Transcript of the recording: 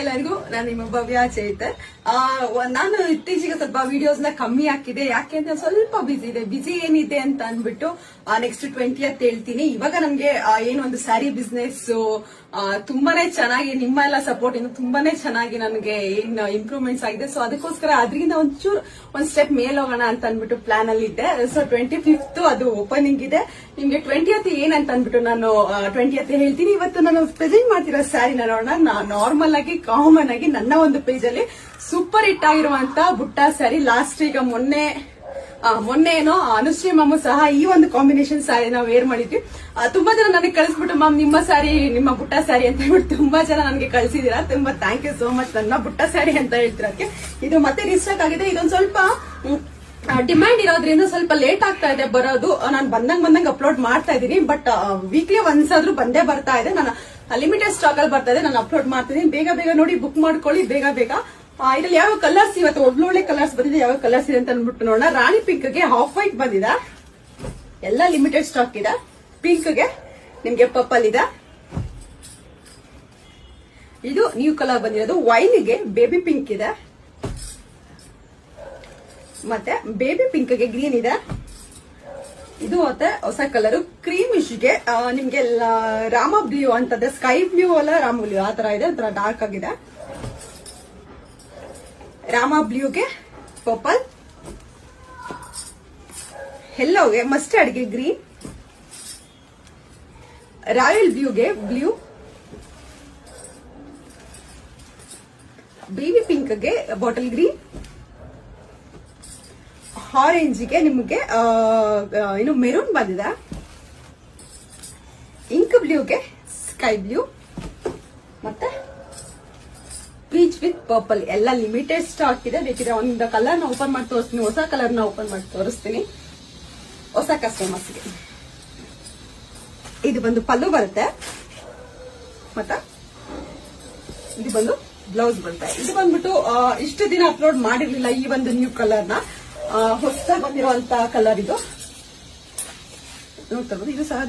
ಎಲ್ಲರಿಗೂ ನಾನು ನಿಮ್ಮ ಭವ್ಯ ಚೈತರ್. ನಾನು ಇತ್ತೀಚೆಗೆ ಸ್ವಲ್ಪ ವಿಡಿಯೋಸ್ ನ ಕಮ್ಮಿ ಹಾಕಿದೆ. ಯಾಕೆ ಅಂತ ಸ್ವಲ್ಪ ಬಿಸಿ ಇದೆ. ಬಿಸಿ ಏನಿದೆ ಅಂತ ಅಂದ್ಬಿಟ್ಟು ನೆಕ್ಸ್ಟ್ 20th ಹೇಳ್ತೀನಿ. ಇವಾಗ ನಮ್ಗೆ ಏನೊಂದು ಸ್ಯಾರಿ ಬಿಸ್ನೆಸ್ ತುಂಬಾನೇ ಚೆನ್ನಾಗಿ ನಿಮ್ಮೆಲ್ಲ ಸಪೋರ್ಟ್ ಇಂದ ತುಂಬಾನೇ ಚೆನ್ನಾಗಿ ನನಗೆ ಏನ್ ಇಂಪ್ರೂವ್ಮೆಂಟ್ಸ್ ಆಗಿದೆ. ಸೊ ಅದಕ್ಕೋಸ್ಕರ ಅದರಿಂದ ಒಂದ್ ಸ್ಟೆಪ್ ಮೇಲ್ ಹೋಗೋಣ ಅಂತ ಅಂದ್ಬಿಟ್ಟು ಪ್ಲಾನ್ ಅಲ್ಲಿ ಇದ್ದೆ. ಸೊ 25th ಅದು ಓಪನಿಂಗ್ ಇದೆ. ನಿಮ್ಗೆ 20th ಏನಂತ ಅಂದ್ಬಿಟ್ಟು ನಾನು 20th ಹೇಳ್ತೀನಿ. ಇವತ್ತು ನಾನು ಪ್ರೆಸೆಂಟ್ ಮಾಡ್ತಿರೋ ಸ್ಯಾರಿನ ನೋಡೋಣ. ನಾರ್ಮಲ್ ಆಗಿ ಕಾಮನ್ ಆಗಿ ನನ್ನ ಒಂದು ಪೇಜ್ ಅಲ್ಲಿ ಸೂಪರ್ ಹಿಟ್ ಆಗಿರುವಂತ ಬುಟ್ಟ ಸ್ಯಾರಿ. ಲಾಸ್ಟ್ ಈಗ ಮೊನ್ನೆ ಏನೋ ಅನುಶ್ರೀ ಮಾಮು ಸಹ ಈ ಒಂದು ಕಾಂಬಿನೇಷನ್ ಸ್ಯಾರಿ ನಾವು ವೇರ್ ಮಾಡಿದ್ವಿ. ತುಂಬಾ ಜನ ನನಗೆ ಕಳಿಸ್ಬಿಟ್ಟು ಮ್ಯಾಮ್ ನಿಮ್ಮ ಸ್ಯಾರಿ, ನಿಮ್ಮ ಬುಟ್ಟ ಸ್ಯಾರಿ ಅಂತ ಹೇಳ್ಬಿಟ್ಟು ತುಂಬಾ ಜನ ನನಗೆ ಕಳಿಸಿದೀರಾ. ತುಂಬಾ ಥ್ಯಾಂಕ್ ಯು ಸೋ ಮಚ್. ನನ್ನ ಬುಟ್ಟ ಸ್ಯಾರಿ ಅಂತ ಹೇಳ್ತಿರೋಕೆ ಇದು ಮತ್ತೆ ರಿಸ್ಟಾಕ್ ಆಗಿದೆ. ಇದೊಂದು ಸ್ವಲ್ಪ ಡಿಮ್ಯಾಂಡ್ ಇರೋದ್ರಿಂದ ಸ್ವಲ್ಪ ಲೇಟ್ ಆಗ್ತಾ ಇದೆ ಬರೋದು. ನಾನು ಬಂದಂಗ್ ಅಪ್ಲೋಡ್ ಮಾಡ್ತಾ ಇದ್ದೀನಿ. ಬಟ್ ವೀಕ್ಲಿ ಒನ್ಸ್ ಆದ್ರೂ ಬಂದೇ ಬರ್ತಾ ಇದೆ. ನಾನು ಲಿಮಿಟೆಡ್ ಸ್ಟಾಕ್ ಅಲ್ಲಿ ಬರ್ತಾ ಇದೆ. ನಾನು ಅಪ್ಲೋಡ್ ಮಾಡ್ತಿದ್ದೀನಿ. ಬೇಗ ನೋಡಿ ಬುಕ್ ಮಾಡ್ಕೊಳ್ಳಿ ಬೇಗ. ಇದ್ರಲ್ಲಿ ಯಾವ ಕಲರ್ಸ್ ಇವತ್ತು ಒಳ್ಳೊಳ್ಳೆ ಕಲರ್ಸ್ ಬಂದಿದೆ. ಯಾವ ಕಲರ್ಸ್ ಇದೆ ಅಂತ ಅಂದ್ಬಿಟ್ಟು ನೋಡೋಣ. ರಾಣಿ ಪಿಂಕ್ ಗೆ ಹಾಫ್ ವೈಟ್ ಬಂದಿದೆ. ಎಲ್ಲ ಲಿಮಿಟೆಡ್ ಸ್ಟಾಕ್ ಇದೆ. ಪಿಂಕ್ ಗೆ ನಿಮ್ಗೆ ಪರ್ಪಲ್ ಇದೆ. ಇದು ನ್ಯೂ ಕಲರ್ ಬಂದಿರೋದು. ವೈನ್ ಗೆ ಬೇಬಿ ಪಿಂಕ್ ಇದೆ. ಮತ್ತೆ ಬೇಬಿ ಪಿಂಕ್ ಗೆ ಗ್ರೀನ್ ಇದೆ. ಇದು ಮತ್ತೆ ಹೊಸ ಕಲರ್ ಕ್ರೀಮಿಶ್ ಗೆ ನಿಮ್ಗೆ ರಾಮ ಬ್ಲೂ ಅಂತದೆ. ಸ್ಕೈ ಬ್ಲೂ ಅಲ್ಲ ರಾಮ ಬ್ಲೂ ಆ ತರ ಇದೆ. ಒಂಥರ ಡಾರ್ಕ್ ಆಗಿದೆ. ರಾಮ ಬ್ಲೂಗೆ ಪರ್ಪಲ್, ಯೆಲ್ಲೋಗೆ ಮಸ್ಟರ್ಡ್ ಗೆ ಗ್ರೀನ್, ರಾಯಲ್ ಬ್ಲೂಗೆ ಬ್ಲೂ, ಬೇಬಿ ಪಿಂಕ್ ಗೆ ಬಾಟಲ್ ಗ್ರೀನ್, ಆರೆಂಜ್ ಗೆ ನಿಮಗೆ ಇನ್ನು ಮೆರೂನ್ ಬಂದಿದೆ. ಇಂಕ್ ಬ್ಲೂಗೆ ಸ್ಕೈ ಬ್ಲೂ ಮತ್ತೆ ಪೀಚ್ ವಿತ್ ಪರ್ಪಲ್. ಎಲ್ಲ ಲಿಮಿಟೆಡ್ ಸ್ಟಾಕ್ ಇದೆ. ಬೇಕಿದ್ರೆ ಒಂದು ಕಲರ್ ನ ಓಪನ್ ಮಾಡಿ ತೋರಿಸ್ತೀನಿ. ಹೊಸ ಕಲರ್ ನ ಓಪನ್ ಮಾಡಿ ತೋರಿಸ್ತೀನಿ ಹೊಸ ಕಸ್ಟಮರ್ಸ್ಗೆ. ಇದು ಬಂದು ಪಲ್ಲು ಬರುತ್ತೆ. ಮತ್ತೆ ಇದು ಬಂದು ಬ್ಲೌಸ್ ಬರುತ್ತೆ. ಇದು ಬಂದ್ಬಿಟ್ಟು ಇಷ್ಟು ದಿನ ಅಪ್ಲೋಡ್ ಮಾಡಿರ್ಲಿಲ್ಲ ಈ ಒಂದು ನ್ಯೂ ಕಲರ್ ನ. ಹೊಸ ಬಂದಿರುವಂತ ಕಲರ್ ಇದು ನೋಡ್ತಾ ಇರ್ಬೋದು. ಇದು ಸಹ